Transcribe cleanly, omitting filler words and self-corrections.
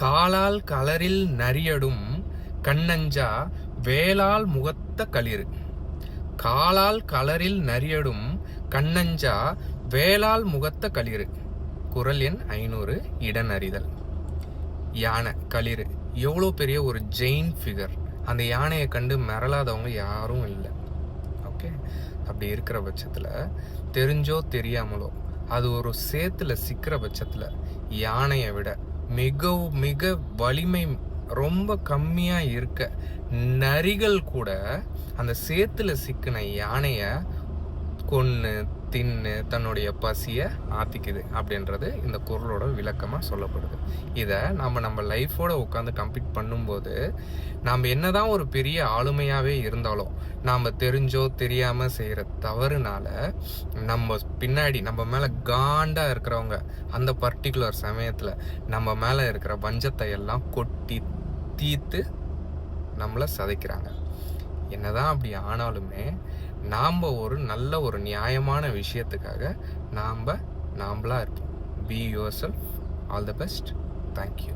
காலால் களரில் நரியடும் கண்ணஞ்சா வேலால் முகத்த களிறு. காலால் களரில் நரியடும் கண்ணஞ்சா வேலால் முகத்த களிறு. குறள் எண் 500. இடனறிதல். யானை களிறு எவ்வளோ பெரிய ஒரு ஜெயின் ஃபிகர். அந்த யானையை கண்டு மிரளாதவங்க யாரும் இல்லை. ஓகே, அப்படி இருக்கிற பட்சத்தில் தெரிஞ்சோ தெரியாமலோ அது ஒரு சேத்துல சிக்கிற பட்சத்தில் யானையை விட மிக மிக வலிமை ரொம்ப கம்மியாக இருக்க நரிகள் கூட அந்த சேத்துல சிக்கின யானையை கொன்று தின்னு தன்னுடைய பசியை ஆற்றிக்குது அப்படின்றது இந்த குறளோட விளக்கமாக சொல்லப்படுது. இதை நம்ம லைஃபோட உட்காந்து கம்ப்ளீட் பண்ணும்போது நாம் என்னதான் ஒரு பெரிய ஆளுமையாகவே இருந்தாலும் நாம் தெரிஞ்சோ தெரியாமல் செய்கிற தவறுனால நம்ம பின்னாடி நம்ம மேலே காண்டாக இருக்கிறவங்க அந்த பர்டிகுலர் சமயத்தில் நம்ம மேலே இருக்கிற வஞ்சத்தை எல்லாம் கொட்டி தீர்த்து நம்மளை சதைக்கிறாங்க. என்னதான் அப்படி ஆனாலுமே நாம் ஒரு நல்ல ஒரு நியாயமான விஷயத்துக்காக நாமளா இருப்போம். Be your self. All the best. Thank you.